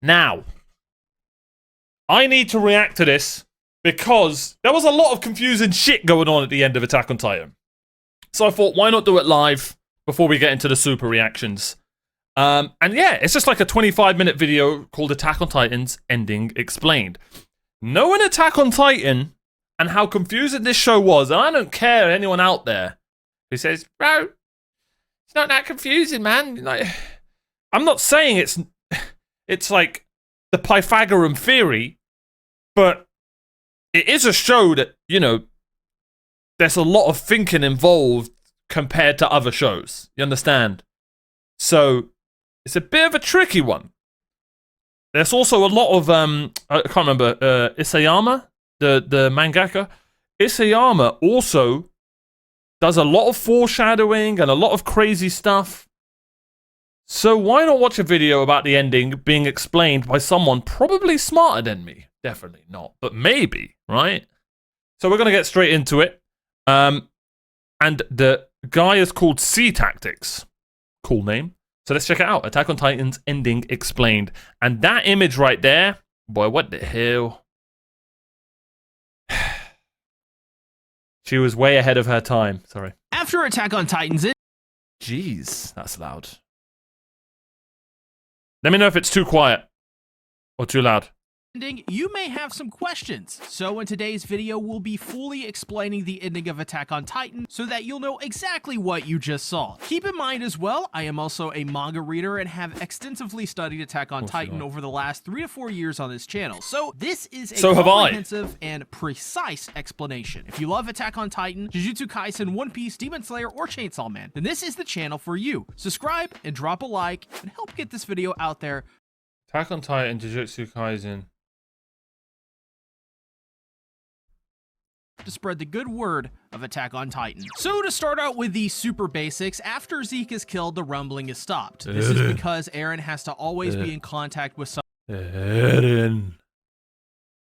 Now, I need to react to this because there was a lot of confusing shit going on at the end of Attack on Titan. So I thought, why not do it live before we get into the super reactions? And yeah, it's just like a 25-minute video called Attack on Titan's Ending Explained. Knowing Attack on Titan and how confusing this show was, and I don't care anyone out there who says, bro, it's not that confusing, man. Like, I'm not saying it's like the Pythagorean theory, but it is a show that, you know, there's a lot of thinking involved compared to other shows. You understand? So it's a bit of a tricky one. There's also a lot of I can't remember, Isayama, the mangaka. Isayama also does a lot of foreshadowing and a lot of crazy stuff. So why not watch a video about the ending being explained by someone probably smarter than me? Definitely not, but maybe, right? So we're gonna get straight into it. And the guy is called Sea Tactics. Cool name. So let's check it out. Attack on Titan's Ending Explained. And that image right there, boy, what the hell? She was way ahead of her time. Sorry. After Attack on Titan's Jeez, that's loud. Let me know if it's too quiet or too loud. ending, you may have some questions. So in today's video, we'll be fully explaining the ending of Attack on Titan so that you'll know exactly what you just saw. Keep in mind as well, I am also a manga reader and have extensively studied Attack on Titan over the last 3 to 4 years on this channel. So this is a comprehensive and precise explanation. If you love Attack on Titan, Jujutsu Kaisen, One Piece, Demon Slayer, or Chainsaw Man, then this is the channel for you. Subscribe and drop a like and help get this video out there. Attack on Titan, Jujutsu Kaisen. To spread the good word of Attack on Titan. So to start out with the super basics, after Zeke is killed, the rumbling is stopped. This is because Eren has to always be in contact with some. Eren.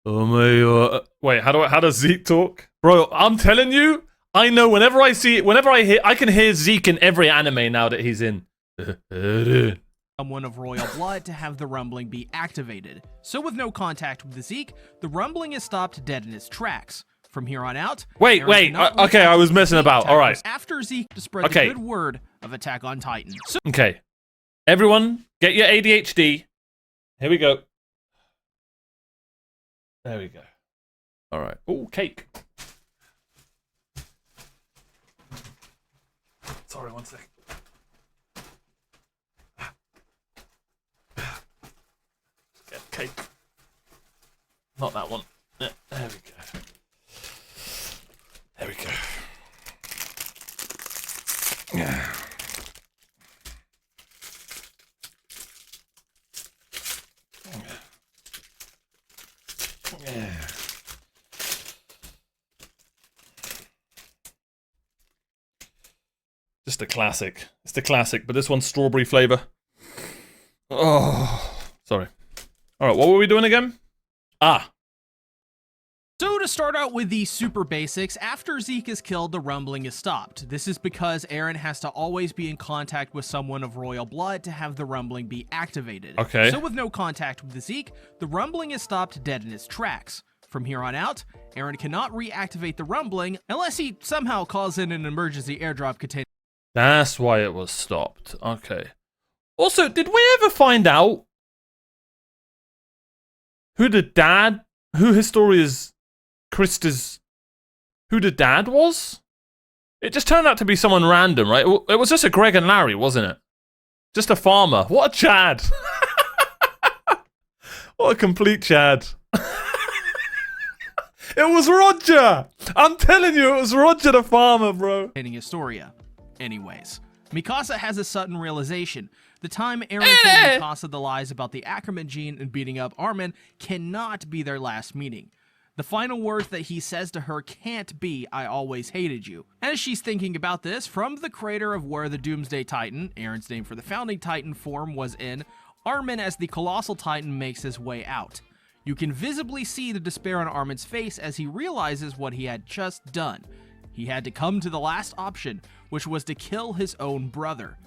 Oh my god. Wait, how does Zeke talk? Bro, I'm telling you, I know whenever I see it, I can hear Zeke in every anime now that he's in. Eren. Someone of royal blood to have the rumbling be activated. So with no contact with Zeke, the rumbling is stopped dead in its tracks. From here on out, wait, okay, I was messing about. All right. After Zeke to spread the good word of Attack on Titan. So okay, everyone, get your ADHD. Here we go. There we go. All right. Oh, cake. Sorry, one sec. Get cake. Not that one. There we go. There we go. Yeah. Yeah. Just a classic. It's the classic, but this one's strawberry flavor. Oh, sorry. All right, what were we doing again? So to start out with the super basics, after Zeke is killed, the rumbling is stopped. This is because Eren has to always be in contact with someone of royal blood to have the rumbling be activated. Okay. So with no contact with Zeke, the rumbling is stopped dead in its tracks. From here on out, Eren cannot reactivate the rumbling unless he somehow calls in an emergency airdrop containing. That's why it was stopped. Okay. Also, did we ever find out who Historia's Krista's, who the dad was? It just turned out to be someone random, right? It was just a Greg and Larry, wasn't it? Just a farmer. What a Chad. What a complete Chad. It was Roger. I'm telling you, it was Roger the farmer, bro. Historia. Anyways, Mikasa has a sudden realization. The time Eren told Mikasa the lies about the Ackerman gene and beating up Armin cannot be their last meeting. The final words that he says to her can't be, "I always hated you." As she's thinking about this, from the crater of where the Doomsday Titan, Eren's name for the founding Titan form, was in, Armin as the Colossal Titan makes his way out. You can visibly see the despair on Armin's face as he realizes what he had just done. He had to come to the last option, which was to kill his own brother.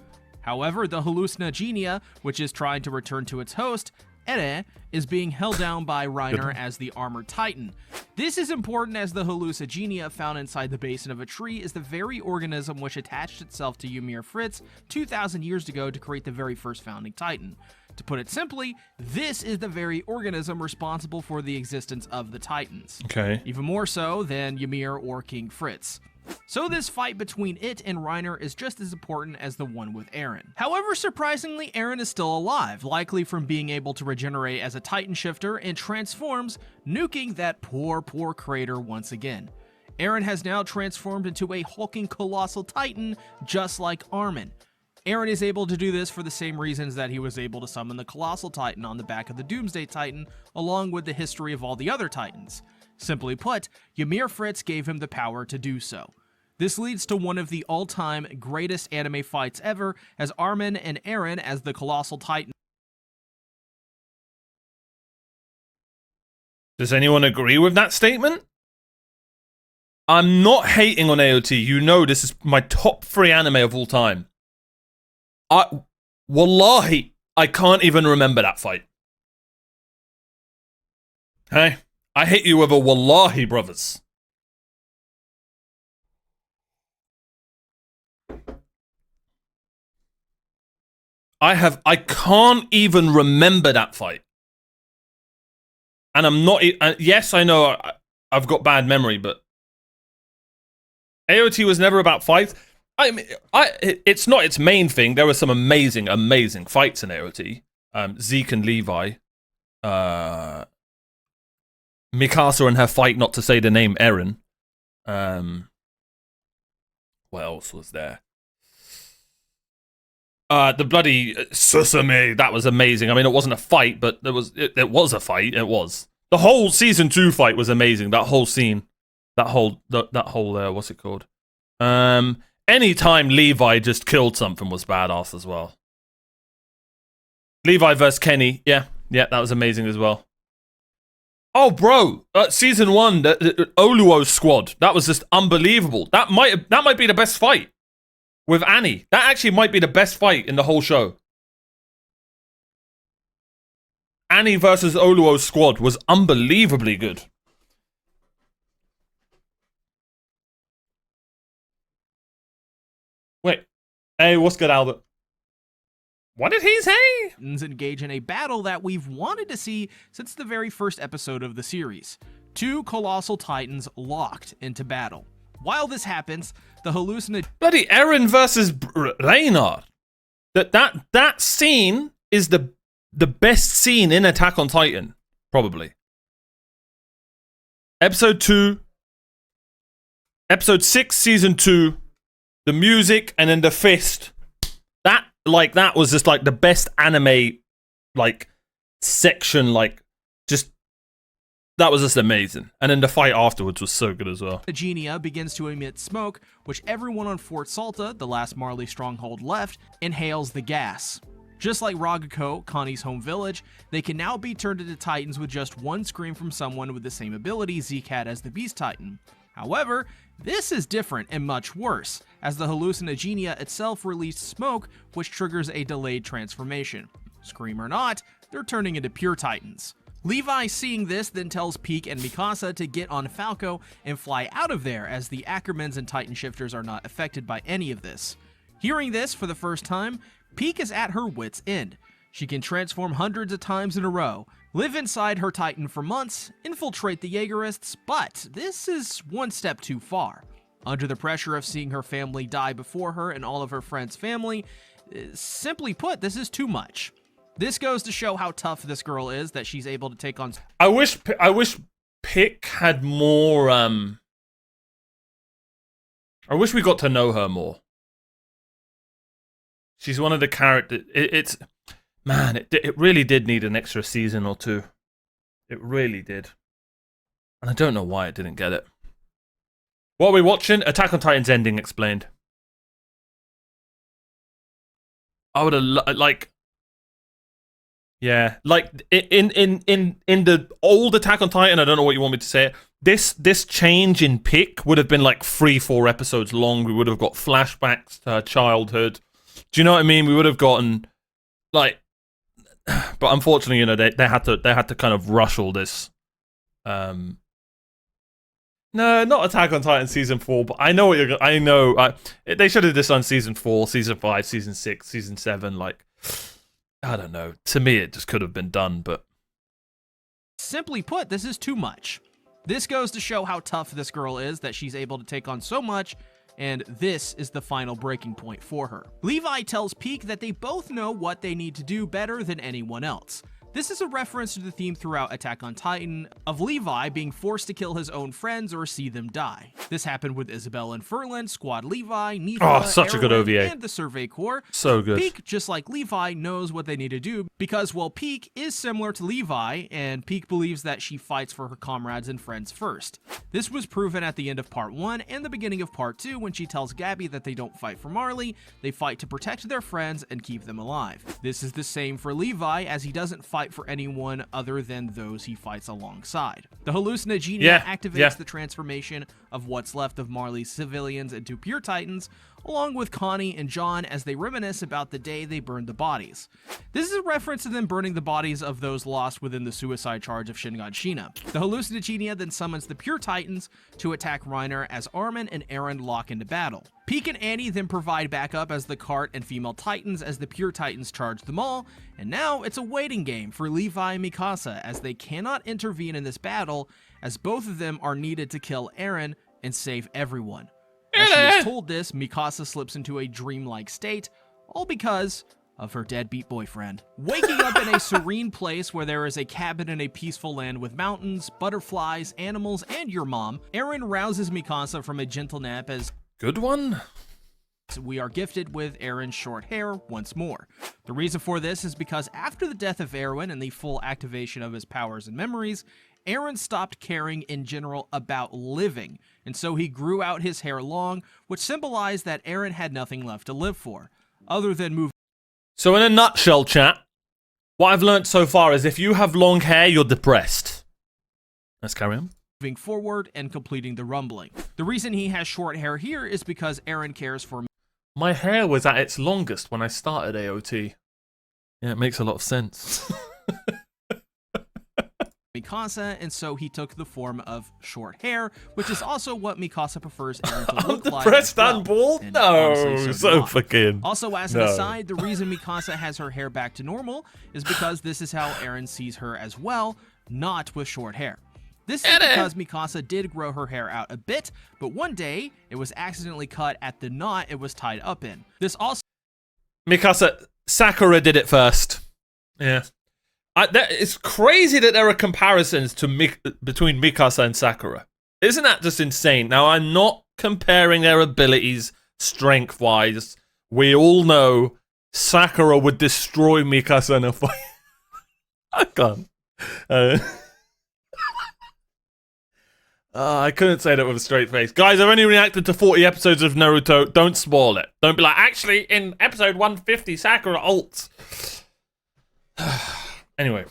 However, the hallucinogenia, which is trying to return to its host, Ere, is being held down by Reiner as the armored titan. This is important as the hallucinogenia found inside the basin of a tree is the very organism which attached itself to Ymir Fritz 2,000 years ago to create the very first founding titan. To put it simply, this is the very organism responsible for the existence of the Titans. Okay. Even more so than Ymir or King Fritz. So this fight between it and Reiner is just as important as the one with Eren. However, surprisingly, Eren is still alive, likely from being able to regenerate as a Titan shifter and transforms, nuking that poor crater once again. Eren has now transformed into a hulking colossal Titan, just like Armin. Eren is able to do this for the same reasons that he was able to summon the Colossal Titan on the back of the Doomsday Titan, along with the history of all the other Titans. Simply put, Ymir Fritz gave him the power to do so. This leads to one of the all-time greatest anime fights ever, as Armin and Eren as the Colossal Titan. Does anyone agree with that statement? I'm not hating on AOT. You know this is my top 3 anime of all time. Wallahi, I can't even remember that fight. Hey, I hit you with a wallahi, brothers. I can't even remember that fight. And I'm not, yes, I know I've got bad memory, but AOT was never about fights. I mean, it's not its main thing. There were some amazing fights in AOT. Zeke and Levi. Mikasa and her fight not to say the name Eren. What else was there? The bloody Susame, that was amazing. I mean, it wasn't a fight, but it was a fight. It was. The whole season 2 fight was amazing. That whole scene. That whole what's it called? Anytime Levi just killed something was badass as well. Levi versus Kenny, yeah, that was amazing as well. Oh, bro, season 1, the Oluo squad, that was just unbelievable. That might be the best fight with Annie. That actually might be the best fight in the whole show. Annie versus Oluo squad was unbelievably good. Wait. Hey, what's good, Albert? What did he say? Engage in a battle that we've wanted to see since the very first episode of the series. 2 colossal titans locked into battle. While this happens, the hallucinogenic... Bloody Eren versus Reynard. That scene is the best scene in Attack on Titan, probably. Episode 6, season 2. The music and then the fist. That was just like the best anime section, that was just amazing. And then the fight afterwards was so good as well. The Genia begins to emit smoke, which everyone on Fort Salta, the last Marley stronghold left, inhales the gas. Just like Ragako, Connie's home village, they can now be turned into titans with just one scream from someone with the same ability Zeke had as the Beast Titan. However, this is different and much worse, as the hallucinogenia itself released smoke, which triggers a delayed transformation. Scream or not, they're turning into pure titans. Levi, seeing this, then tells Peak and Mikasa to get on Falco and fly out of there, as the Ackermans and Titan shifters are not affected by any of this. Hearing this for the first time, Peak is at her wit's end. She can transform hundreds of times in a row, live inside her Titan for months, infiltrate the Jaegerists, but this is one step too far. Under the pressure of seeing her family die before her and all of her friends' family, simply put, this is too much. This goes to show how tough this girl is, that she's able to take on... I wish Pick had more, I wish we got to know her more. She's one of the characters... It really did need an extra season or 2. It really did. And I don't know why it didn't get it. What are we watching? Attack on Titan's ending explained. I would have yeah, in the old Attack on Titan, I don't know what you want me to say. This change in Pick would have been 3-4 episodes long. We would have got flashbacks to her childhood. Do you know what I mean? We would have gotten like, but unfortunately, you know, they had to kind of rush all this. No, not Attack on Titan season 4, but I know what you're. I know they should have this on season 4, season 5, season 6, season 7. Like, I don't know. To me, it just could have been done, but Simply put, this is too much. This goes to show how tough this girl is, that she's able to take on so much, and this is the final breaking point for her. Levi tells Peak that they both know what they need to do better than anyone else. This is a reference to the theme throughout Attack on Titan of Levi being forced to kill his own friends or see them die. This happened with Isabel and Ferland, Squad Levi, Nifa, such a good Erwin, OVA. and the Survey Corps. So good. Peak, just like Levi, knows what they need to do because, well, Peak is similar to Levi, and Peak believes that she fights for her comrades and friends first. This was proven at the end of Part 1 and the beginning of Part 2 when she tells Gabby that they don't fight for Marley, they fight to protect their friends and keep them alive. This is the same for Levi, as he doesn't fight for anyone other than those he fights alongside. The hallucinogenia activates the transformation of what's left of Marley's civilians into pure Titans, along with Connie and John as they reminisce about the day they burned the bodies. This is a reference to them burning the bodies of those lost within the suicide charge of Shingon Shina. The hallucinogenia then summons the pure Titans to attack Reiner as Armin and Eren lock into battle. Peak and Annie then provide backup as the cart and female Titans as the pure Titans charge them all, and now it's a waiting game for Levi and Mikasa as they cannot intervene in this battle as both of them are needed to kill Eren and save everyone. As she is told this, Mikasa slips into a dreamlike state, all because of her deadbeat boyfriend. Waking up in a serene place where there is a cabin in a peaceful land with mountains, butterflies, animals, and your mom, Eren rouses Mikasa from a gentle nap as good one. We are gifted with Eren's short hair once more. The reason for this is because after the death of Erwin and the full activation of his powers and memories, Eren stopped caring in general about living, and so he grew out his hair long, which symbolized that Eren had nothing left to live for, other than moving. So in a nutshell, chat, what I've learned so far is if you have long hair, you're depressed. Let's carry on. Moving forward and completing the rumbling. The reason he has short hair here is because Eren cares for my hair was at its longest when I started AOT. Yeah, it makes a lot of sense. Mikasa, and so he took the form of short hair, which is also what Mikasa prefers Eren to look like. Depressed and bald? And no, honestly, so fucking. Also, as an aside, the reason Mikasa has her hair back to normal is because this is how Eren sees her as well, not with short hair. This is because Mikasa did grow her hair out a bit, but one day it was accidentally cut at the knot it was tied up in. This also Sakura did it first. Yeah. It's crazy that there are comparisons between Mikasa and Sakura. Isn't that just insane? Now, I'm not comparing their abilities strength-wise. We all know Sakura would destroy Mikasa in a fight. I can't. I couldn't say that with a straight face. Guys, I've only reacted to 40 episodes of Naruto. Don't spoil it. Don't be like, actually, in episode 150, Sakura ults. Anyway.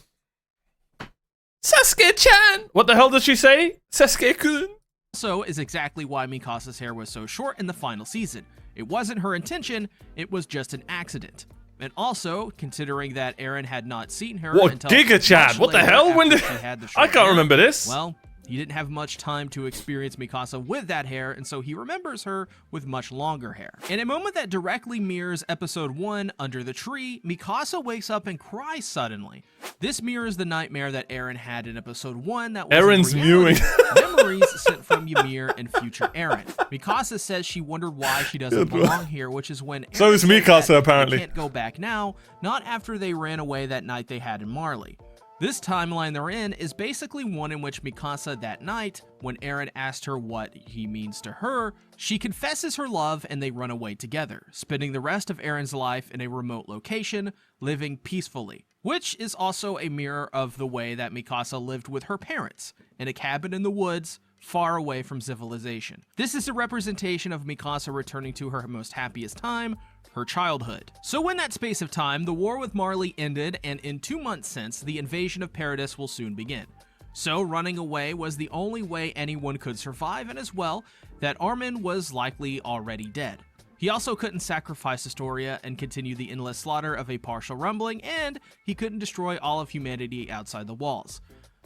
Sasuke-chan! What the hell does she say? Sasuke-kun? Also is exactly why Mikasa's hair was so short in the final season. It wasn't her intention, it was just an accident. And also, considering that Eren had not seen her until Giga-chan? What the hell? When did I can't remember this. Well, he didn't have much time to experience Mikasa with that hair, and so he remembers her with much longer hair. In a moment that directly mirrors episode 1, Under the Tree, Mikasa wakes up and cries suddenly. This mirrors the nightmare that Eren had in episode 1 that was Eren's mewing. Memories sent from Ymir and future Eren. Mikasa says she wondered why she doesn't belong here, which is when Eren so is Mikasa, apparently. They can't go back now, not after they ran away that night they had in Marley. This timeline they're in is basically one in which Mikasa that night, when Eren asked her what he means to her, she confesses her love and they run away together, spending the rest of Eren's life in a remote location, living peacefully. Which is also a mirror of the way that Mikasa lived with her parents, in a cabin in the woods, far away from civilization. This is a representation of Mikasa returning to her most happiest time, her childhood. So in that space of time, the war with Marley ended, and in 2 months since, the invasion of Paradis will soon begin. So running away was the only way anyone could survive, and as well, that Armin was likely already dead. He also couldn't sacrifice Astoria and continue the endless slaughter of a partial rumbling, and he couldn't destroy all of humanity outside the walls.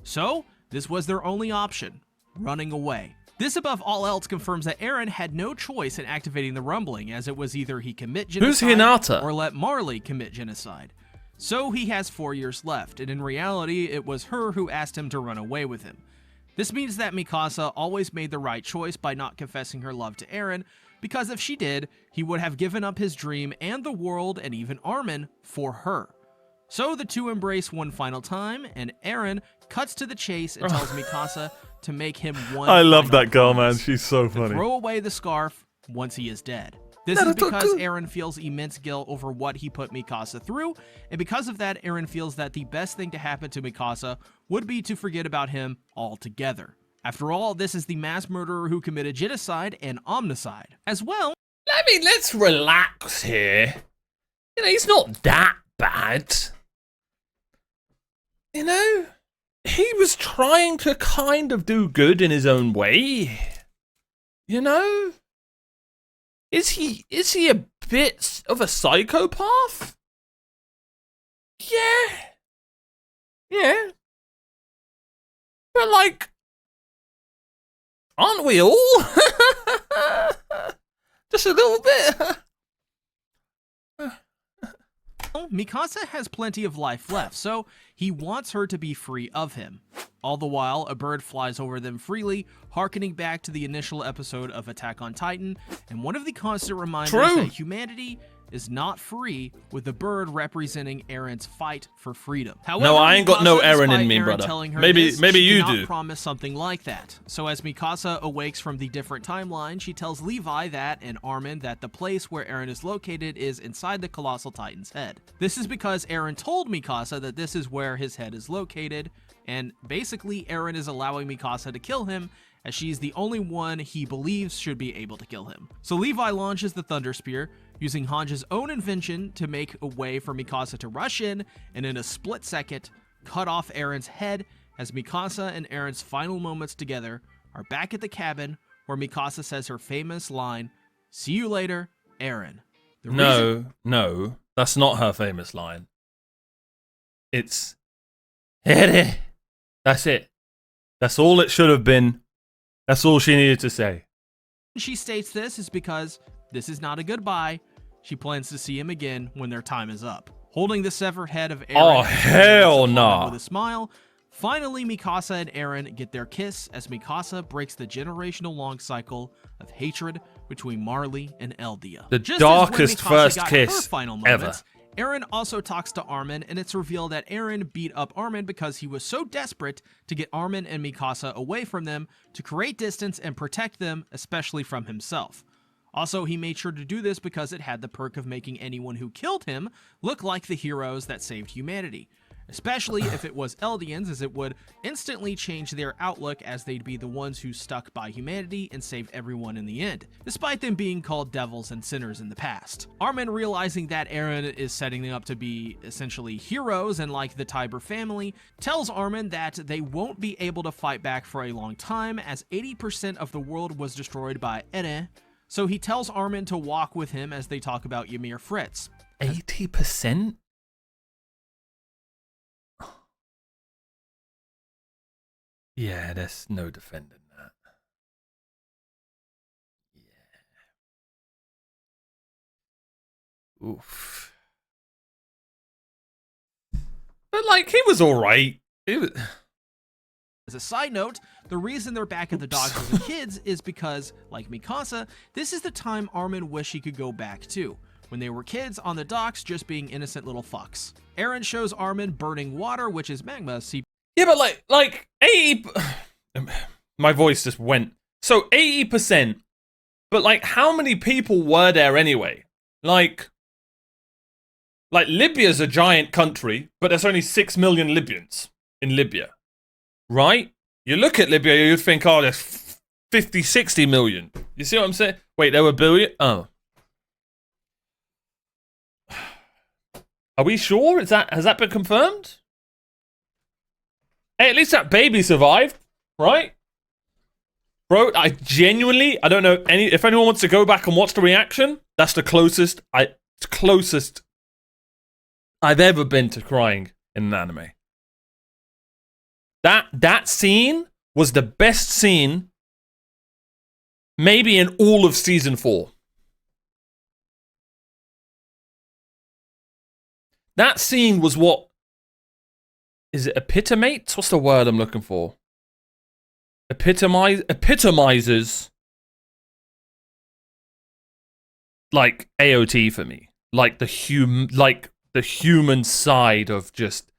So, this was their only option, running away. This above all else confirms that Eren had no choice in activating the rumbling, as it was either he commit genocide Who's Hinata? or let Marley commit genocide. So he has 4 years left, and in reality, it was her who asked him to run away with him. This means that Mikasa always made the right choice by not confessing her love to Eren, because if she did, he would have given up his dream and the world and even Armin for her. So the two embrace one final time, and Eren cuts to the chase and tells Mikasa to make him one I love final that girl, man. promise, She's so to funny. throw away the scarf once he is dead. This is because Eren feels immense guilt over what he put Mikasa through, and because of that, Eren feels that the best thing to happen to Mikasa would be to forget about him altogether. After all, this is the mass murderer who committed genocide and omnicide. As well, I mean, let's relax here. You know, he's not that bad. You know, he was trying to kind of do good in his own way. You know? Is he a bit of a psychopath? Yeah. Yeah. But like, aren't we all? Just a little bit. Mikasa has plenty of life left, so he wants her to be free of him. All the while, a bird flies over them freely, harkening back to the initial episode of Attack on Titan, and one of the constant reminders that humanity is not free, with the bird representing Eren's fight for freedom. However, no, I ain't got no Mikasa, Eren in me, Eren brother. telling her Maybe this, maybe she you cannot do. promise something like that. So as Mikasa awakes from the different timeline, she tells Levi that and Armin that the place where Eren is located is inside the Colossal Titan's head. This is because Eren told Mikasa that this is where his head is located, and basically Eren is allowing Mikasa to kill him, as she's the only one he believes should be able to kill him. So Levi launches the Thunder Spear, using Hange's own invention to make a way for Mikasa to rush in, and in a split second, cut off Eren's head, as Mikasa and Eren's final moments together are back at the cabin, where Mikasa says her famous line, "See you later, Eren." No, that's not her famous line. It's, Eren. That's it. That's all it should have been. That's all she needed to say. She states this is because this is not a goodbye. She plans to see him again when their time is up. Holding the severed head of Eren. Oh, hell nah. With a smile. Finally, Mikasa and Eren get their kiss as Mikasa breaks the generational-long cycle of hatred between Marley and Eldia. The Just darkest as when Mikasa first got kiss her final ever. moments, Eren also talks to Armin, and it's revealed that Eren beat up Armin because he was so desperate to get Armin and Mikasa away from them to create distance and protect them, especially from himself. Also, he made sure to do this because it had the perk of making anyone who killed him look like the heroes that saved humanity. Especially if it was Eldians, as it would instantly change their outlook, as they'd be the ones who stuck by humanity and saved everyone in the end, despite them being called devils and sinners in the past. Armin, realizing that Eren is setting them up to be essentially heroes and like the Tiber family, tells Armin that they won't be able to fight back for a long time, as 80% of the world was destroyed by Eren. So he tells Armin to walk with him as they talk about Ymir Fritz. 80%? Yeah, there's no defending that. Yeah. Oof. But like, he was alright. As a side note, the reason they're back at the docks as kids is because, like Mikasa, this is the time Armin wished he could go back to, when they were kids on the docks just being innocent little fucks. Eren shows Armin burning water, which is magma. Yeah, but like 80... My voice just went. So 80%, but like how many people were there anyway? Like Libya's a giant country, but there's only 6 million Libyans in Libya, right? You look at Libya, you'd think, oh, there's 50, 60 million. You see what I'm saying? Wait, there were billion? Oh. Are we sure? Has that been confirmed? Hey, at least that baby survived, right? Bro, I genuinely, I don't know if anyone wants to go back and watch the reaction. That's the closest I've ever been to crying in an anime. That scene was the best scene maybe in all of season 4. That scene was what is it epitomates? What's the word I'm looking for? Epitomizes like AOT for me. Like the human side of just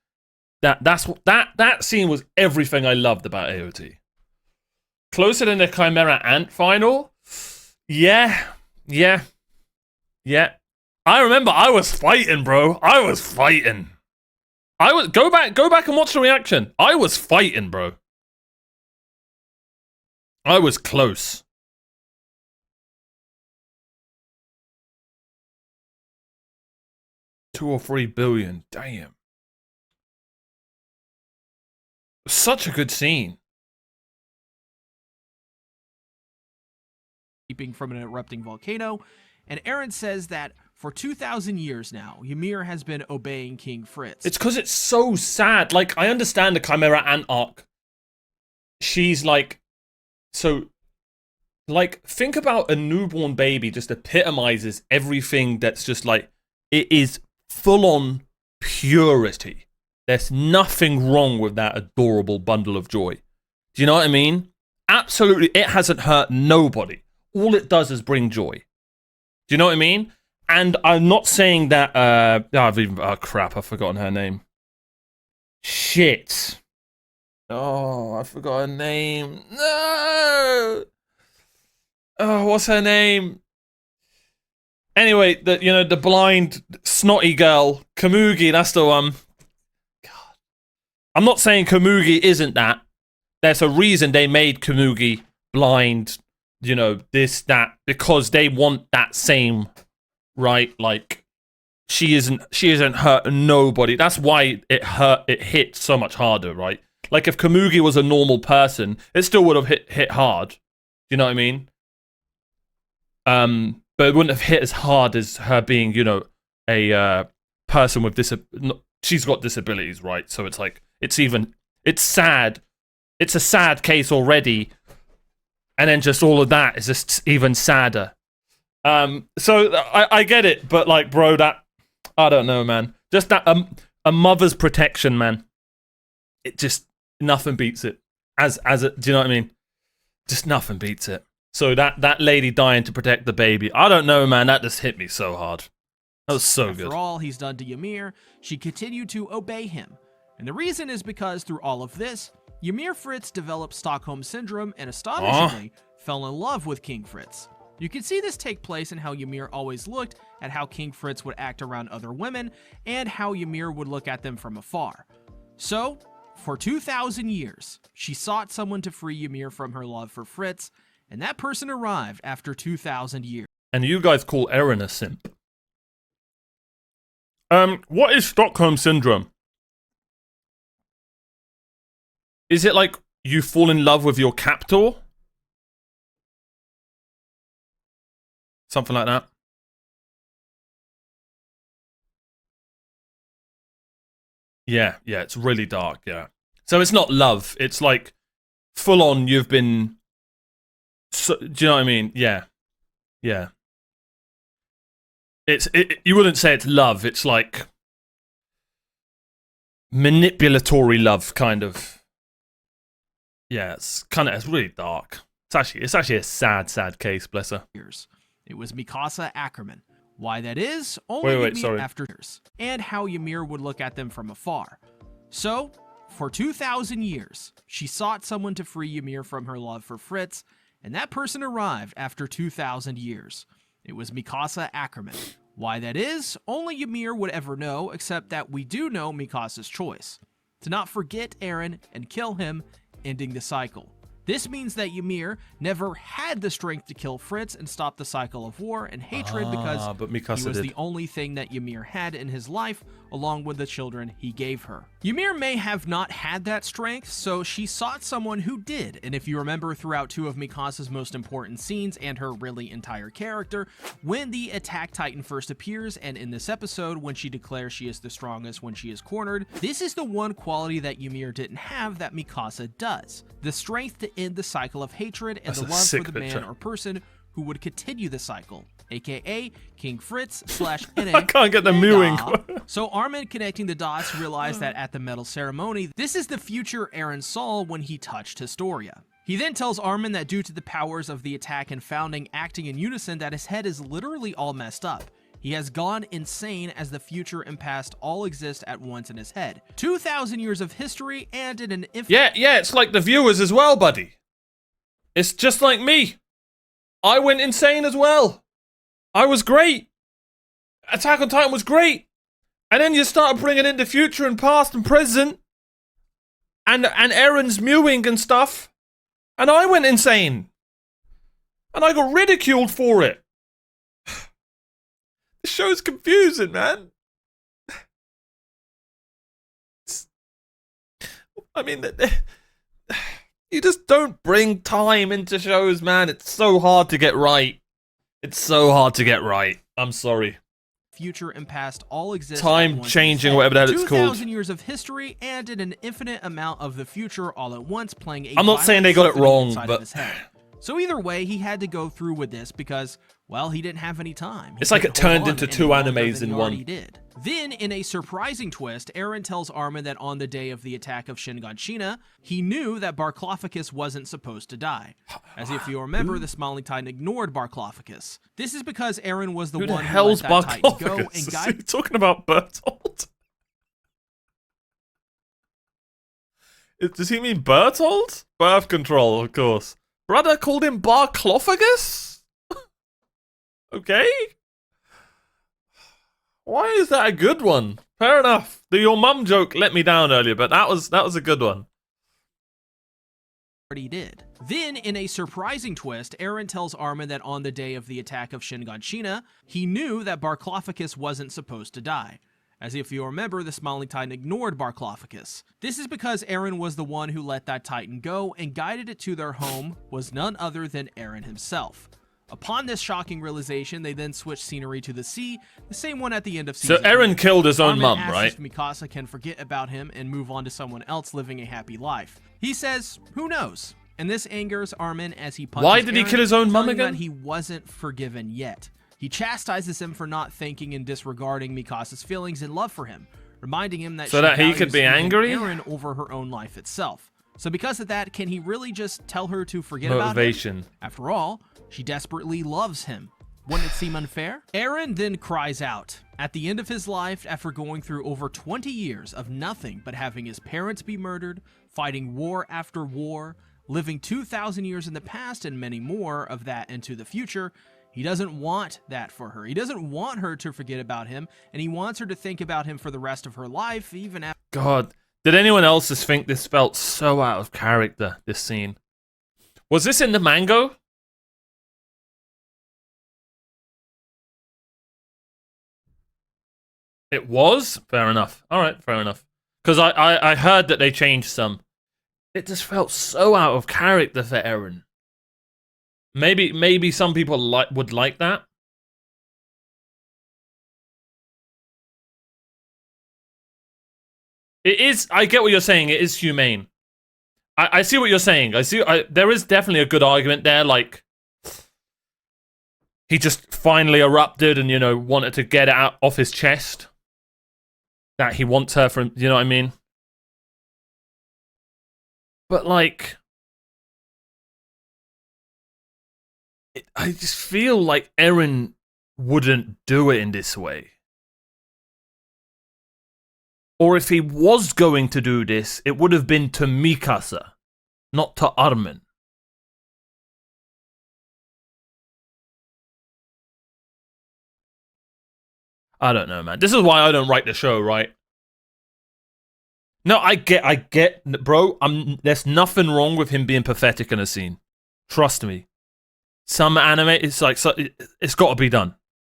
that scene was everything I loved about AOT. Closer than the Chimera Ant final? Yeah. I remember I was fighting, bro. I was fighting. Go back and watch the reaction. I was fighting, bro. I was close. $2 or $3 billion. Damn. Such a good scene. Keeping from an erupting volcano, and Eren says that for 2,000 years now, Ymir has been obeying King Fritz. It's because it's so sad. Like, I understand the Chimera Ant arc. She's like, so, like, think about a newborn baby just epitomizes everything that's just like, it is full-on purity. There's nothing wrong with that adorable bundle of joy. Do you know what I mean? Absolutely, it hasn't hurt nobody. All it does is bring joy. Do you know what I mean? And I'm not saying that, oh crap, I've forgotten her name. Shit. Oh, I forgot her name. No! Oh, what's her name? Anyway, the blind, snotty girl, Komugi, that's the one. God. I'm not saying Komugi isn't that. There's a reason they made Komugi blind, this, that, because they want that same, right? Like, she isn't hurting nobody. That's why it hit so much harder, right? Like, if Komugi was a normal person, it still would have hit hard. Do you know what I mean? But it wouldn't have hit as hard as her being, a person with she's got disabilities, right? So it's like, it's sad. It's a sad case already. And then just all of that is just even sadder. So I get it, but like, bro, I don't know, man. Just that, a mother's protection, man. It just, nothing beats it. Do you know what I mean? Just nothing beats it. So that lady dying to protect the baby, I don't know, man. That just hit me so hard. That was so good. After all he's done to Ymir, she continued to obey him. And the reason is because through all of this, Ymir Fritz developed Stockholm Syndrome and astonishingly fell in love with King Fritz. You can see this take place in how Ymir always looked at how King Fritz would act around other women and how Ymir would look at them from afar. So, for 2,000 years, she sought someone to free Ymir from her love for Fritz, and that person arrived after 2,000 years. And you guys call Eren a simp. What is Stockholm Syndrome? Is it like you fall in love with your captor? Something like that. Yeah, it's really dark, yeah. So it's not love, it's like full on you've been... So, do you know what I mean? Yeah. You wouldn't say it's love, it's like... manipulatory love, kind of. Yeah, it's really dark. It's actually a sad case, bless her. It was Mikasa Ackerman. Why that is, only sorry. After years, and how Ymir would look at them from afar. So, for 2,000 years, she sought someone to free Ymir from her love for Fritz, and that person arrived after 2,000 years. It was Mikasa Ackerman. Why that is, only Ymir would ever know, except that we do know Mikasa's choice. To not forget Eren and kill him, ending the cycle. This means that Ymir never had the strength to kill Fritz and stop the cycle of war and hatred because but Mikasa he was did. the only thing that Ymir had in his life along with the children he gave her. Ymir may have not had that strength, so she sought someone who did, and if you remember throughout two of Mikasa's most important scenes and her really entire character, when the Attack Titan first appears, and in this episode when she declares she is the strongest when she is cornered, this is the one quality that Ymir didn't have that Mikasa does. The strength to end the cycle of hatred and the love for the man or person who would continue the cycle, aka King Fritz / NA. I can't get the mewing. So Armin, connecting the dots, realized that at the medal ceremony, this is the future Eren saw when he touched Historia. He then tells Armin that due to the powers of the attack and founding acting in unison, that his head is literally all messed up. He has gone insane as the future and past all exist at once in his head. 2,000 years of history and in an infinite... Yeah, it's like the viewers as well, buddy. It's just like me. I went insane as well. I was great. Attack on Titan was great. And then you start bringing in the future and past and present. And Eren's mewing and stuff. And I went insane. And I got ridiculed for it. The show's confusing, man. I mean, you just don't bring time into shows, man. It's so hard to get right. It's so hard to get right. I'm sorry. Future and past all exist. Time changing, whatever the hell it's called. 2,000 years of history and in an infinite amount of the future all at once, playing a I'm not saying they got it wrong, but... So either way, he had to go through with this because, well, he didn't have any time. It's like it turned into two animes in one. Did. Then, in a surprising twist, Eren tells Armin that on the day of the attack of Shinganshina, he knew that Barclophagus wasn't supposed to die. As if you remember, the Smiling Titan ignored Barclophagus. This is because Eren was the one who let that Titan go and Are you talking about Bertolt? Does he mean Bertolt? Birth control, of course. Brother called him Barclophagus? Okay. Why is that a good one? Fair enough. The your mum joke let me down earlier, but that was a good one. He did. Then, in a surprising twist, Eren tells Armin that on the day of the attack of Shinganshina, he knew that Barclophagus wasn't supposed to die. As if you remember, the Smiling Titan ignored Barclophagus. This is because Eren was the one who let that Titan go and guided it to their home was none other than Eren himself. Upon this shocking realization, they then switch scenery to the sea, the same one at the end of season. So Eren killed his own mum, asks right? If Mikasa can forget about him and move on to someone else living a happy life. He says, who knows? And this angers Armin as he punches Why did he Eren, kill his own mum telling him again? that he wasn't forgiven yet. He chastises him for not thanking and disregarding Mikasa's feelings and love for him, reminding him that so that he could be angry? Eren over her own life itself. So because of that, can he really just tell her to forget Motivation. about him? After all, she desperately loves him. Wouldn't it seem unfair? Eren then cries out. At the end of his life, after going through over 20 years of nothing but having his parents be murdered, fighting war after war, living 2,000 years in the past and many more of that into the future, he doesn't want that for her. He doesn't want her to forget about him, and he wants her to think about him for the rest of her life, even after... God, did anyone else just think this felt so out of character, this scene? Was this in the manga? It was? Fair enough. Alright, fair enough. Because I heard that they changed some. It just felt so out of character for Eren. Maybe some people would like that. It is. I get what you're saying. It is humane. I see what you're saying. There is definitely a good argument there. Like he just finally erupted and wanted to get it out off his chest. That he wants her for. You know what I mean? But like. I just feel like Eren wouldn't do it in this way. Or if he was going to do this, it would have been to Mikasa, not to Armin. I don't know, man. This is why I don't write the show, right? No, I get, bro. There's nothing wrong with him being pathetic in a scene. Trust me. Some anime, it's like it's got to be done.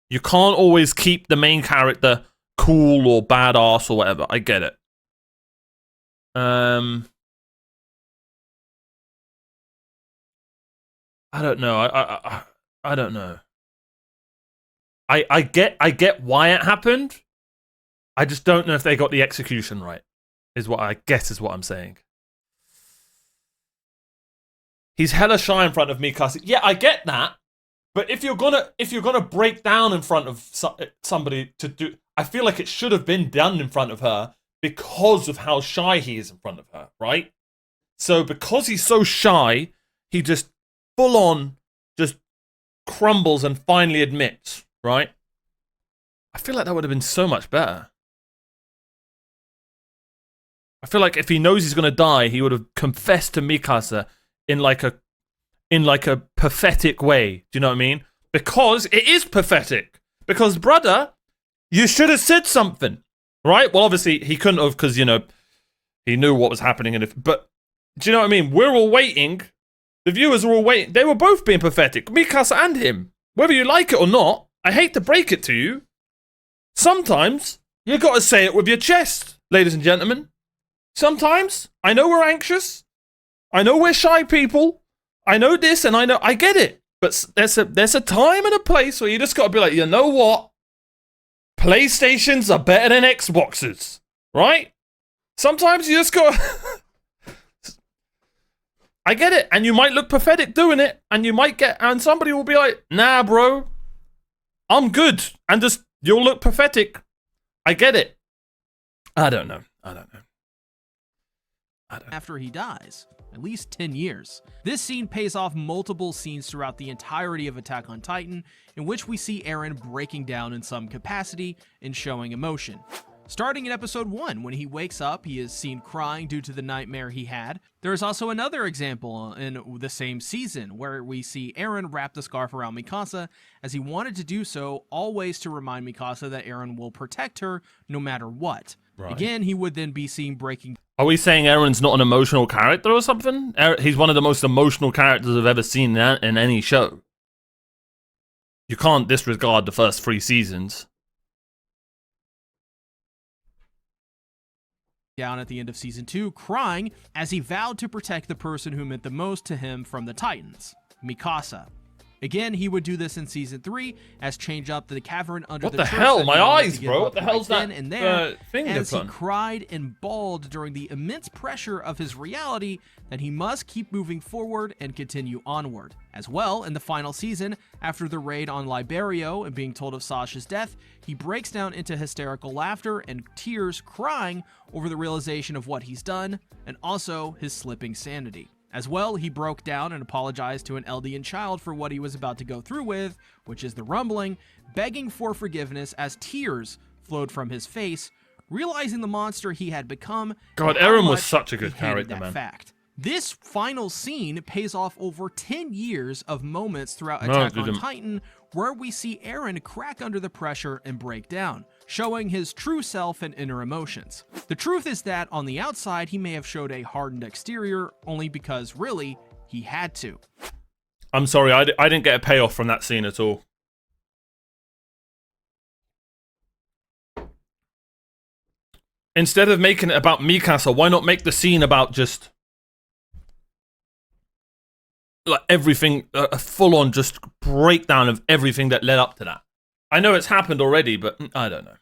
You can't always keep the main character cool or badass or whatever. I get it. I don't know. I don't know. I get why it happened. I just don't know if they got the execution right. Is what I guess is what I'm saying. He's hella shy in front of Mikasa. Yeah, I get that. But if you're gonna break down in front of somebody to do, I feel like it should have been done in front of her because of how shy he is in front of her, right? So because he's so shy, he just full on just crumbles and finally admits, right? I feel like that would have been so much better. I feel like if he knows he's gonna die, he would have confessed to Mikasa in like a pathetic way. Do you know what I mean? Because it is pathetic. Because brother, you should have said something, right? Well, obviously he couldn't have because, you know, he knew what was happening. But do you know what I mean? We're all waiting. The viewers are all waiting. They were both being pathetic, Mikasa and him. Whether you like it or not, I hate to break it to you. Sometimes you got to say it with your chest, ladies and gentlemen. Sometimes I know we're anxious. I know we're shy people. I know this and I get it. But there's a time and a place where you just got to be like, you know what? PlayStations are better than Xboxes, right? Sometimes you just got to... I get it. And you might look pathetic doing it. And you might get... And somebody will be like, nah, bro. I'm good. And just, you'll look pathetic. I get it. I don't know. After he dies, at least 10 years. This scene pays off multiple scenes throughout the entirety of Attack on Titan, in which we see Eren breaking down in some capacity and showing emotion. Starting in episode 1, when he wakes up, he is seen crying due to the nightmare he had. There is also another example in the same season, where we see Eren wrap the scarf around Mikasa, as he wanted to do so, always to remind Mikasa that Eren will protect her no matter what. Right. Again, he would then be seen breaking... Are we saying Eren's not an emotional character or something? He's one of the most emotional characters I've ever seen in any show. You can't disregard the first 3 seasons. Down at the end of season 2, crying as he vowed to protect the person who meant the most to him from the Titans, Mikasa. Again, he would do this in season 3 as change up the cavern under what the the hell? My eyes, bro. bro. What the hell's that and there, thing as he cried and bawled during the immense pressure of his reality that he must keep moving forward and continue onward. As well, in the final season, after the raid on Liberio and being told of Sasha's death, he breaks down into hysterical laughter and tears, crying over the realization of what he's done and also his slipping sanity. As well, he broke down and apologized to an Eldian child for what he was about to go through with, which is the rumbling, begging for forgiveness as tears flowed from his face, realizing the monster he had become. God, Eren was such a good character, man. Fact. This final scene pays off over 10 years of moments throughout Attack on Titan, where we see Eren crack under the pressure and break down, showing his true self and inner emotions. The truth is that on the outside, he may have showed a hardened exterior only because, really, he had to. I'm sorry, I didn't get a payoff from that scene at all. Instead of making it about Mikasa, why not make the scene about just... like everything, a full-on just breakdown of everything that led up to that. I know it's happened already, but I don't know.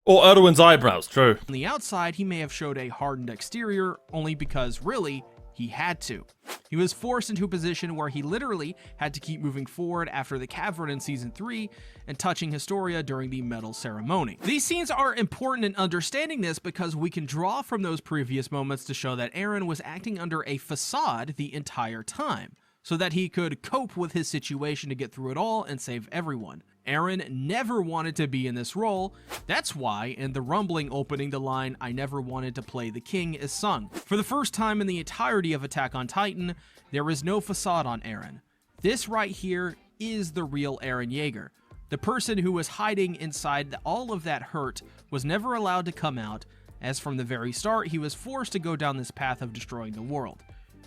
Or Erwin's eyebrows, true. On the outside, he may have showed a hardened exterior only because, really, he had to. He was forced into a position where he literally had to keep moving forward after the cavern in season 3 and touching Historia during the medal ceremony. These scenes are important in understanding this because we can draw from those previous moments to show that Eren was acting under a facade the entire time, so that he could cope with his situation to get through it all and save everyone. Eren never wanted to be in this role. That's why in the rumbling opening, the line, "I never wanted to play the king," is sung. For the first time in the entirety of Attack on Titan, there is no facade on Eren. This right here is the real Eren Yeager. The person who was hiding inside all of that hurt was never allowed to come out, as from the very start, he was forced to go down this path of destroying the world.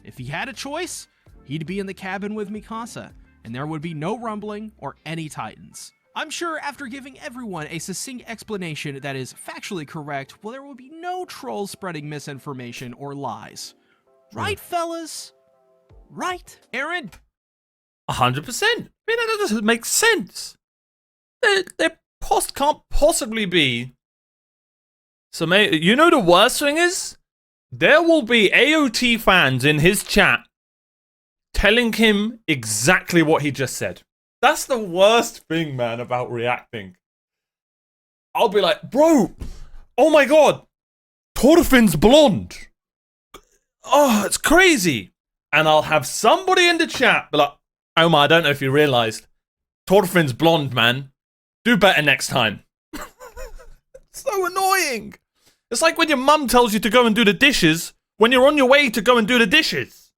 If he had a choice, he'd be in the cabin with Mikasa, and there would be no rumbling or any Titans. I'm sure after giving everyone a succinct explanation that is factually correct, well, there will be no trolls spreading misinformation or lies. Right, fellas? Right? Aaron? 100%. I mean, that doesn't make sense. There can't possibly be. So, you know the worst thing is? There will be AOT fans in his chat telling him exactly what he just said. That's the worst thing, man, about reacting. I'll be like, bro, oh my god, Thorfinn's blonde. Oh, it's crazy. And I'll have somebody in the chat be like, Omar, I don't know if you realized, Thorfinn's blonde, man. Do better next time. So annoying. It's like when your mum tells you to go and do the dishes when you're on your way to go and do the dishes.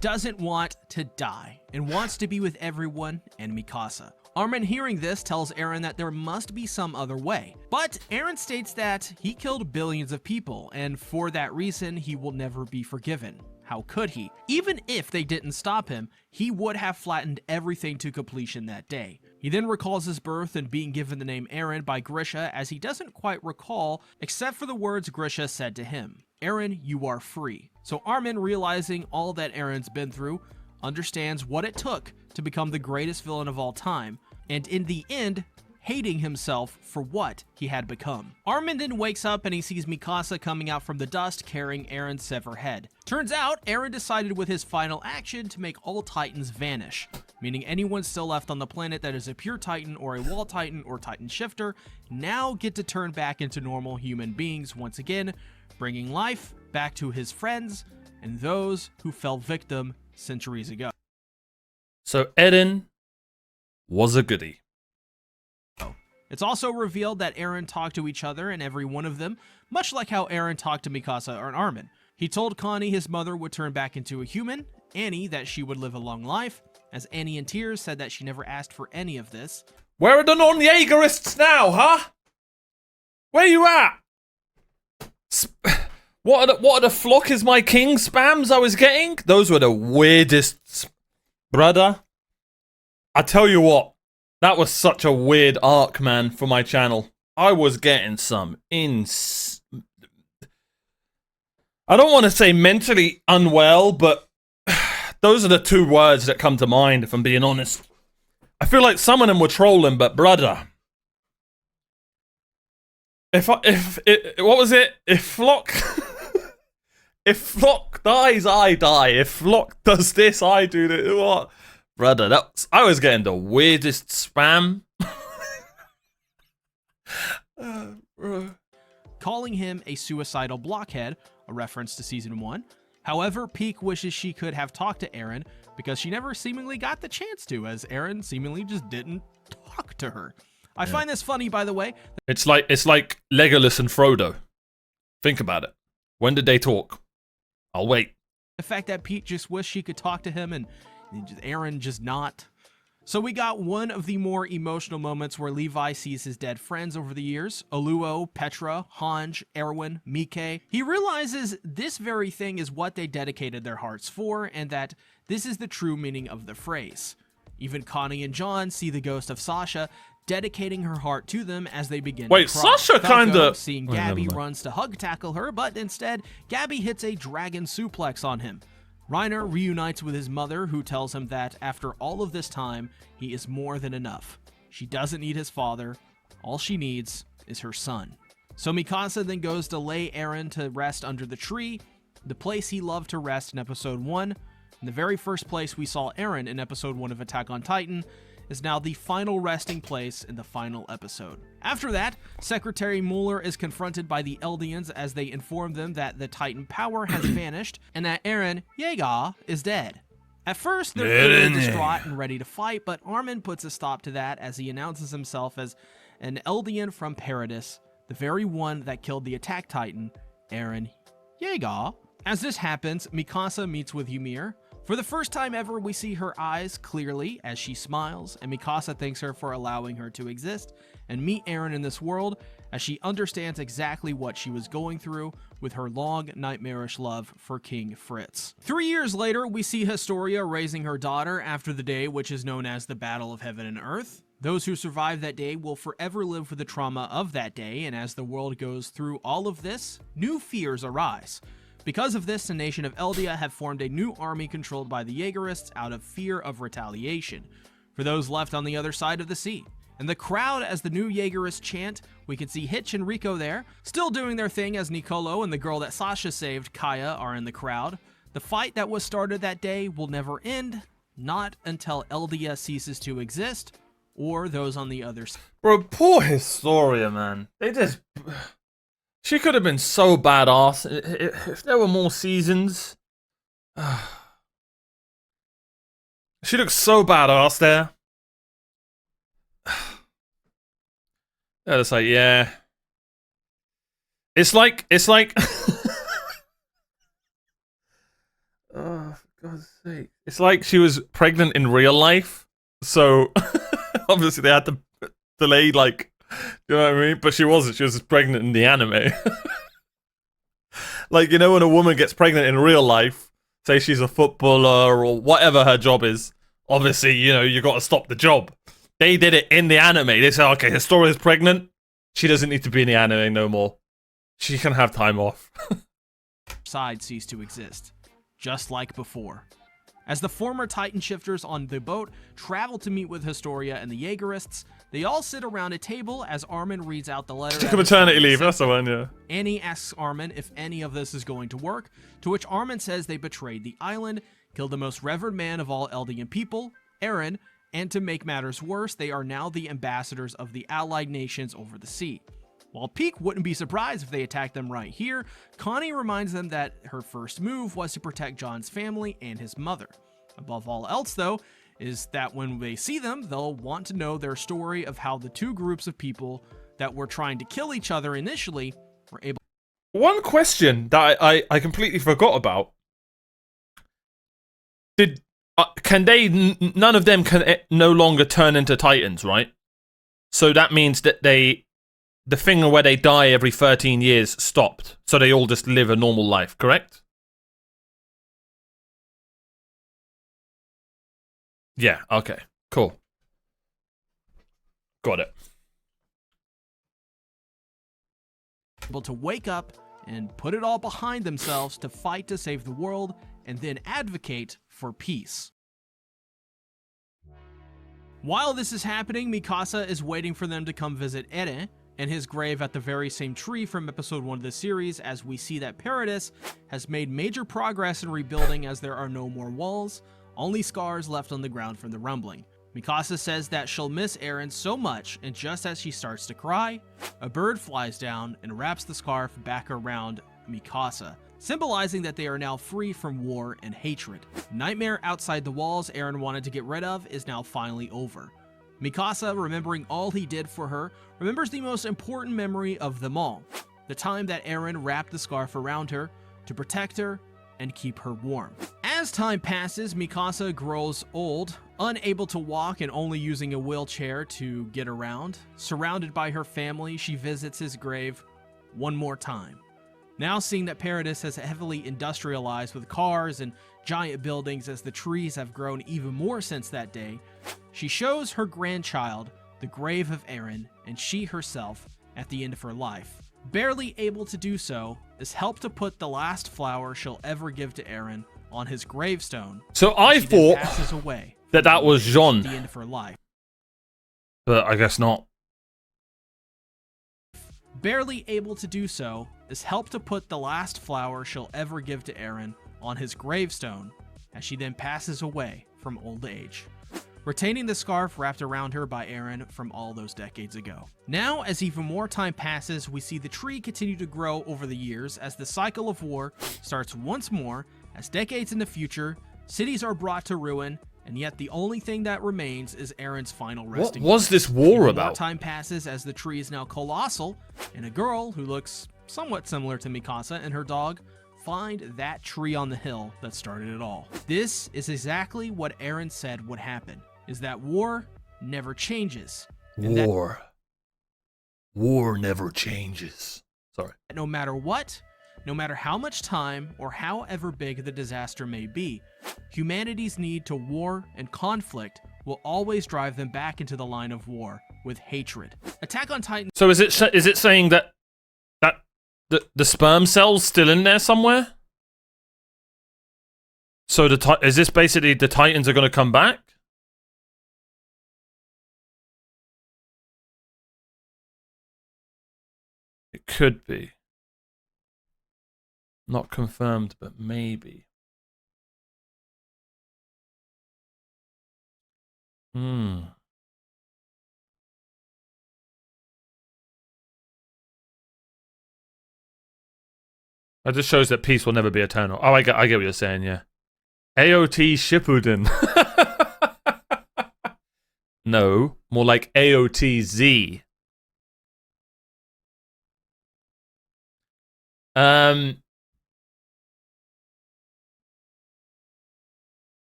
Doesn't want to die and wants to be with everyone and Mikasa. Armin, hearing this, tells Eren that there must be some other way. But Eren states that he killed billions of people, and for that reason, he will never be forgiven. How could he? Even if they didn't stop him, he would have flattened everything to completion that day. He then recalls his birth and being given the name Eren by Grisha, as he doesn't quite recall, except for the words Grisha said to him. Eren, you are free. So Armin, realizing all that Eren's been through, understands what it took to become the greatest villain of all time, and in the end, hating himself for what he had become. Armin then wakes up and he sees Mikasa coming out from the dust carrying Eren's severed head. Turns out, Eren decided with his final action to make all Titans vanish, meaning anyone still left on the planet that is a pure Titan or a wall Titan or Titan shifter now get to turn back into normal human beings once again, bringing life back to his friends and those who fell victim centuries ago. So Eren was a goodie. It's also revealed that Eren talked to each other and every one of them, much like how Eren talked to Mikasa and Armin. He told Connie his mother would turn back into a human, Annie that she would live a long life, as Annie in tears said that she never asked for any of this. Where are the non-Jaegerists now, huh? Where you at? What are the flock is my king spams I was getting? Those were the weirdest, brother. I tell you what, that was such a weird arc, man, for my channel. I was getting some I don't want to say mentally unwell, but those are the two words that come to mind, if I'm being honest. I feel like some of them were trolling, but brother. What was it? If Flock... if Flock dies, I die. If Flock does this, I do this. What? Brother, I was getting the weirdest spam. Calling him a suicidal blockhead, a reference to season 1. However, Peak wishes she could have talked to Eren because she never seemingly got the chance to, as Eren seemingly just didn't talk to her. I find this funny, by the way. It's like Legolas and Frodo. Think about it. When did they talk? I'll wait. The fact that Pete just wished she could talk to him and Eren just not. So we got one of the more emotional moments where Levi sees his dead friends over the years. Oluo, Petra, Hanj, Erwin, Mike. He realizes this very thing is what they dedicated their hearts for, and that this is the true meaning of the phrase. Even Connie and John see the ghost of Sasha, dedicating her heart to them as they begin Wait, to cry. Sasha kinda... Seeing Gabby runs to hug tackle her, but instead, Gabby hits a dragon suplex on him. Reiner reunites with his mother, who tells him that after all of this time, he is more than enough. She doesn't need his father. All she needs is her son. So Mikasa then goes to lay Eren to rest under the tree, the place he loved to rest in episode 1, and the very first place we saw Eren in episode 1 of Attack on Titan, is now the final resting place in the final episode. After that, Secretary Mueller is confronted by the Eldians as they inform them that the Titan power has vanished and that Eren Yeager is dead. At first, they're clearly distraught and ready to fight, but Armin puts a stop to that as he announces himself as an Eldian from Paradis, the very one that killed the Attack Titan, Eren Yeager. As this happens, Mikasa meets with Ymir. For the first time ever, we see her eyes clearly as she smiles, and Mikasa thanks her for allowing her to exist and meet Eren in this world, as she understands exactly what she was going through with her long, nightmarish love for King Fritz. 3 years later, we see Historia raising her daughter after the day which is known as the Battle of Heaven and Earth. Those who survive that day will forever live with the trauma of that day, and as the world goes through all of this, new fears arise. Because of this, the nation of Eldia have formed a new army controlled by the Jaegerists out of fear of retaliation for those left on the other side of the sea. And the crowd, as the new Jaegerists chant, we can see Hitch and Rico there, still doing their thing as Nicolo and the girl that Sasha saved, Kaya, are in the crowd. The fight that was started that day will never end, not until Eldia ceases to exist, or those on the other side. Bro, poor Historia, man. They just... She could have been so badass if there were more seasons. She looks so badass there. Yeah, it's like, yeah. It's like... Oh, for God's sake. It's like she was pregnant in real life. So, obviously they had to delay, like... You know what I mean? But she wasn't. She was just pregnant in the anime. Like, you know, when a woman gets pregnant in real life, say she's a footballer or whatever her job is, obviously, you know, you got to stop the job. They did it in the anime. They said, okay, Historia's pregnant. She doesn't need to be in the anime no more. She can have time off. Side cease to exist, just like before. As the former Titan shifters on the boat travel to meet with Historia and the Jaegerists, they all sit around a table as Armin reads out the letter. Took a maternity leave, that's the one, yeah. Annie asks Armin if any of this is going to work, to which Armin says they betrayed the island, killed the most revered man of all Eldian people, Eren, and to make matters worse, they are now the ambassadors of the allied nations over the sea. While Peak wouldn't be surprised if they attacked them right here, Connie reminds them that her first move was to protect John's family and his mother. Above all else, though, is that when they see them, they'll want to know their story of how the two groups of people that were trying to kill each other initially were able... One question that I completely forgot about. Can they... None of them can no longer turn into Titans, right? So that means that they... The thing where they die every 13 years stopped. So they all just live a normal life, correct? Yeah, okay. Cool. Got it. Able to wake up and put it all behind themselves to fight to save the world and then advocate for peace. While this is happening, Mikasa is waiting for them to come visit Eren and his grave at the very same tree from episode 1 of the series, as we see that Paradis has made major progress in rebuilding as there are no more walls, only scars left on the ground from the rumbling. Mikasa says that she'll miss Eren so much, and just as she starts to cry, a bird flies down and wraps the scarf back around Mikasa, symbolizing that they are now free from war and hatred. Nightmare outside the walls Eren wanted to get rid of is now finally over. Mikasa, remembering all he did for her, remembers the most important memory of them all, the time that Eren wrapped the scarf around her to protect her and keep her warm. As time passes, Mikasa grows old, unable to walk and only using a wheelchair to get around. Surrounded by her family, she visits his grave one more time. Now seeing that Paradis has heavily industrialized with cars and giant buildings as the trees have grown even more since that day, she shows her grandchild the grave of Eren and she herself at the end of her life. Barely able to do so, is helped to put the last flower she'll ever give to Eren on his gravestone. So I thought passes away that was Jean. At the end of her life. But I guess not. Barely able to do so, is helped to put the last flower she'll ever give to Eren on his gravestone as she then passes away from old age, retaining the scarf wrapped around her by Eren from all those decades ago. Now, as even more time passes, we see the tree continue to grow over the years as the cycle of war starts once more, as decades in the future, cities are brought to ruin, and yet the only thing that remains is Eren's final resting. What was this war even about? More time passes as the tree is now colossal, and a girl who looks somewhat similar to Mikasa and her dog find that tree on the hill that started it all. This is exactly what Eren said would happen, is that war never changes. War. War never changes. Sorry. No matter what, no matter how much time or however big the disaster may be, humanity's need to war and conflict will always drive them back into the line of war with hatred. Attack on Titan. So is it saying that the sperm cell's still in there somewhere? So is this basically the Titans are going to come back? It could be. Not confirmed, but maybe. That just shows that peace will never be eternal. Oh, I get what you're saying, yeah. AOT Shippuden. No, more like AOTZ.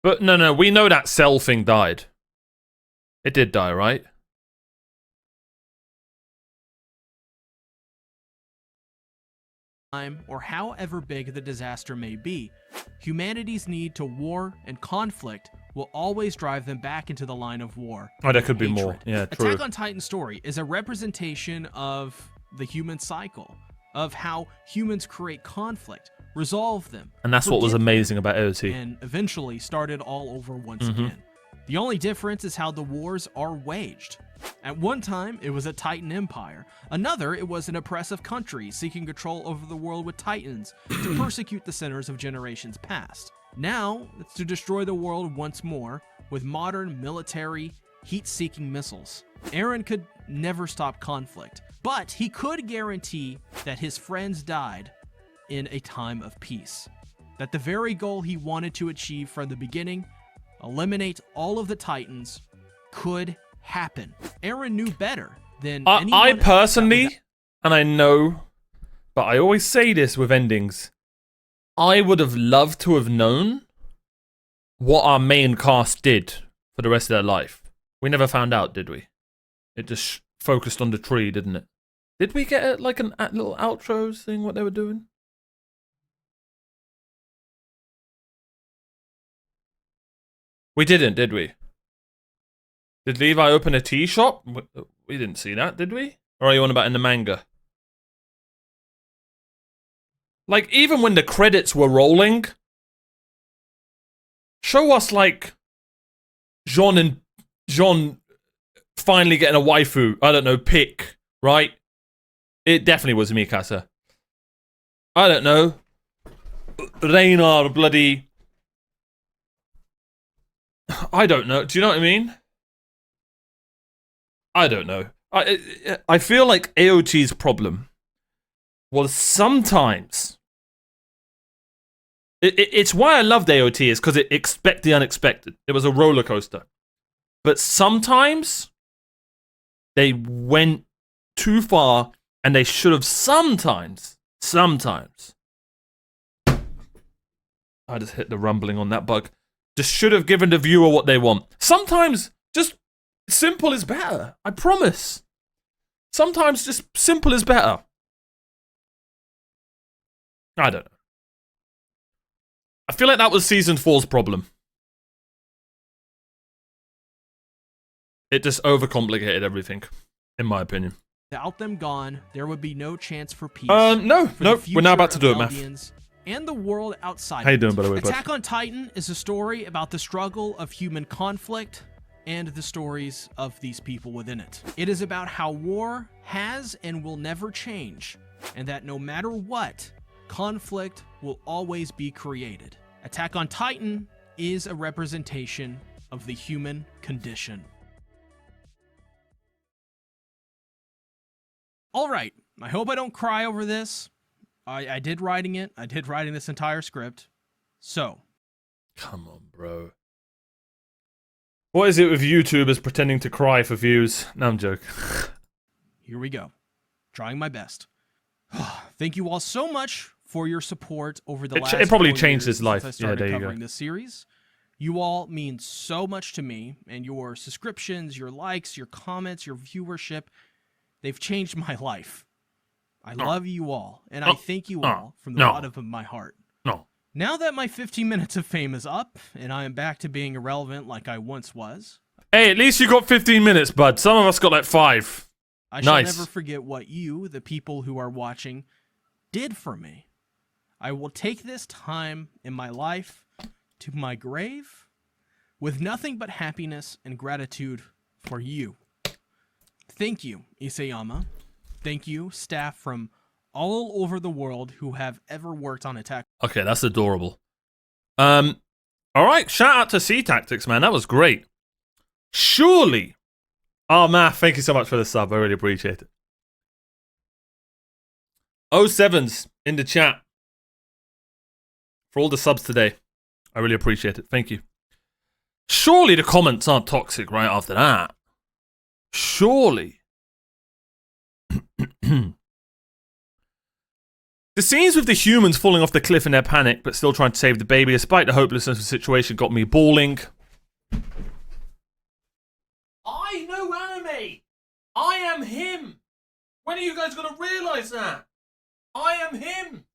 But no, we know that cell thing died. It did die, right? Or however big the disaster may be, humanity's need to war and conflict will always drive them back into the line of war. Oh, there could be more. Yeah, true. Attack on Titan's story is a representation of the human cycle, of how humans create conflict, resolve them. And that's what was amazing about AOT. And eventually start it all over once again. The only difference is how the wars are waged. At one time, it was a Titan empire. Another, it was an oppressive country seeking control over the world with Titans to persecute the sinners of generations past. Now, it's to destroy the world once more with modern military, heat-seeking missiles. Eren could never stop conflict, but he could guarantee that his friends died in a time of peace. That the very goal he wanted to achieve from the beginning, eliminate all of the Titans, could happen. Eren knew better than anyone I personally, and I know, but I always say this with endings, I would have loved to have known what our main cast did for the rest of their life. We never found out, did we? It just focused on the tree, didn't it? Did we get like a little outro thing, what they were doing? We didn't, did we? Did Levi open a tea shop? We didn't see that, did we? Or are you on about in the manga? Like, even when the credits were rolling, show us, like, Jean finally getting a waifu. I don't know, pick, right? It definitely was Mikasa. I don't know. Reina bloody... I don't know. Do you know what I mean? I don't know. I feel like AOT's problem was sometimes... It's why I loved AOT, is because it expect the unexpected. It was a roller coaster. But sometimes they went too far, and they should have sometimes... I just hit the rumbling on that bug. Just should have given the viewer what they want. Sometimes just simple is better. I promise. Sometimes just simple is better. I don't know. I feel like that was Season 4's problem. It just overcomplicated everything, in my opinion. Without them gone, there would be no chance for peace. No. We're now about to do it, Math. And the world outside. How you doing, by the way, bud? Attack on Titan is a story about the struggle of human conflict and the stories of these people within it. It is about how war has and will never change, and that no matter what, conflict will always be created. Attack on Titan is a representation of the human condition. All right, I hope I don't cry over this. I did writing it. I did writing this entire script. So. Come on, bro. What is it with YouTubers pretending to cry for views? No, I'm joking. Here we go. Trying my best. Thank you all so much for your support over the last It probably 4 changed years his life. since I started Yeah, there you covering go. this series. You all mean so much to me, and your subscriptions, your likes, your comments, your viewership, they've changed my life. I love you all, and I thank you all from the bottom of my heart. No. Now that my 15 minutes of fame is up, and I am back to being irrelevant like I once was, Hey, at least you got 15 minutes, bud. Some of us got like 5. I shall Nice. never forget what you, the people who are watching, did for me. I will take this time in my life to my grave with nothing but happiness and gratitude for you. Thank you, Isayama. Thank you, staff from all over the world who have ever worked on Attack. Okay, that's adorable. All right, shout out to Sea Tactics, man. That was great. Surely. Oh, Matt, thank you so much for the sub. I really appreciate it. 07's in the chat for all the subs today. I really appreciate it. Thank you. Surely the comments aren't toxic right after that. Surely. The scenes with the humans falling off the cliff in their panic, but still trying to save the baby, despite the hopelessness of the situation, got me bawling. I know anime! I am him! When are you guys gonna realize that? I am him!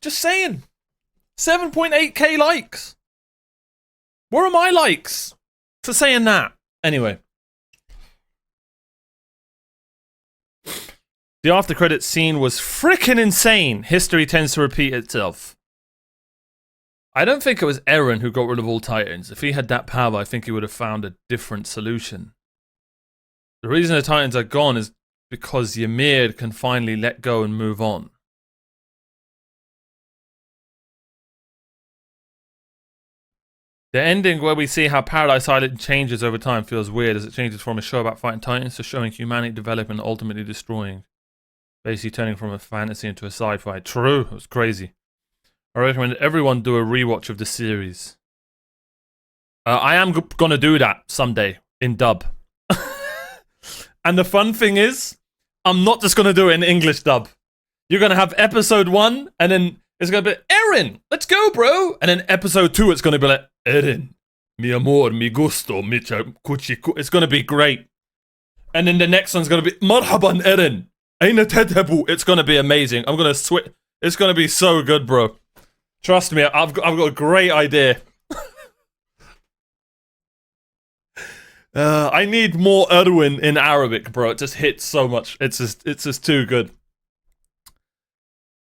Just saying. 7.8k likes. Where are my likes for saying that? Anyway. The after credits scene was freaking insane. History tends to repeat itself. I don't think it was Eren who got rid of all Titans. If he had that power, I think he would have found a different solution. The reason the Titans are gone is because Ymir can finally let go and move on. The ending where we see how Paradise Island changes over time feels weird as it changes from a show about fighting Titans to showing humanity developing and ultimately destroying. Basically turning from a fantasy into a sci-fi. True, it was crazy. I recommend everyone do a rewatch of the series. I am gonna do that someday in dub. And the fun thing is, I'm not just gonna do it in English dub. You're gonna have episode 1 and then it's gonna be, Eren, let's go, bro. And then episode 2, it's gonna be like, Eren, mi amor, mi gusto, mi cuchi. It's gonna be great. And then the next one's gonna be, marhaban, Eren, aina tadhabu. It's gonna be amazing. I'm gonna switch. It's gonna be so good, bro. Trust me, I've got a great idea. I need more Erwin in Arabic, bro. It just hits so much. It's just too good.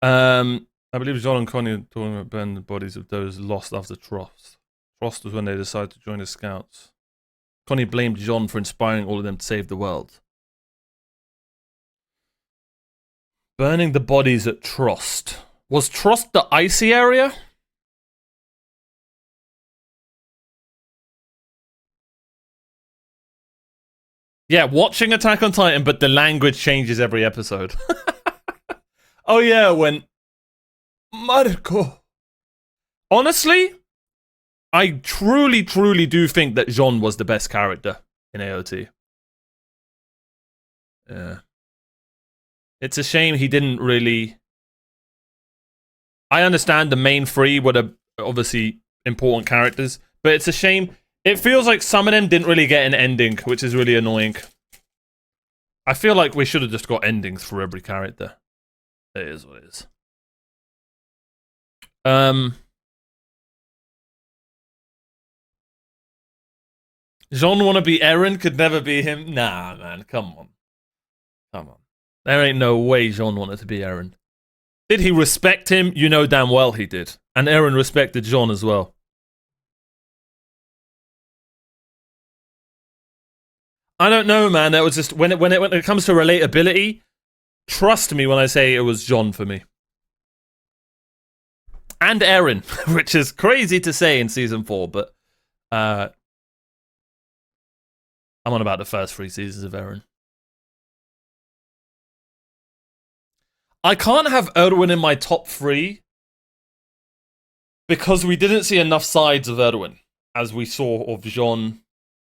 I believe John and Connie are talking about burning the bodies of those lost after Trost. Trost was when they decided to join the Scouts. Connie blamed John for inspiring all of them to save the world. Burning the bodies at Trost. Was Trost the icy area? Yeah, watching Attack on Titan, but the language changes every episode. Oh yeah, when Marco. Honestly, I truly do think that Jean was the best character in AOT. Yeah. It's a shame he didn't really... I understand the main 3 were the obviously important characters, but it's a shame. It feels like some of them didn't really get an ending, which is really annoying. I feel like we should have just got endings for every character. It is what it is. Jean wanna be Eren, could never be him. Nah, man, come on. Come on. There ain't no way Jean wanted to be Eren. Did he respect him? You know damn well he did. And Eren respected Jean as well. I don't know, man. That was just when it comes to relatability, trust me when I say it was Jean for me. And Eren, which is crazy to say in season 4, but I'm on about the first 3 seasons of Eren. I can't have Erwin in my top 3 because we didn't see enough sides of Erwin as we saw of Jean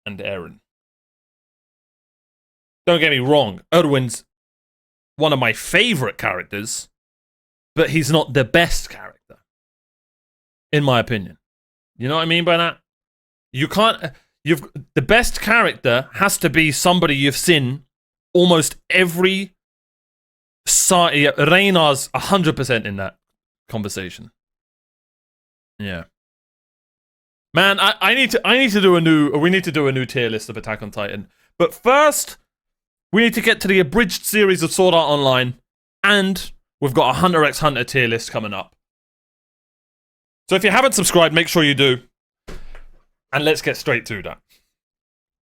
and Eren. Don't get me wrong, Erwin's one of my favorite characters, but he's not the best character, in my opinion. You know what I mean by that? You can't the best character has to be somebody you've seen almost every side. Yeah, Reynar's 100% in that conversation. Yeah. Man, I need to do a new tier list of Attack on Titan. But first, we need to get to the abridged series of Sword Art Online, and we've got a Hunter x Hunter tier list coming up. So if you haven't subscribed, make sure you do. And let's get straight to that.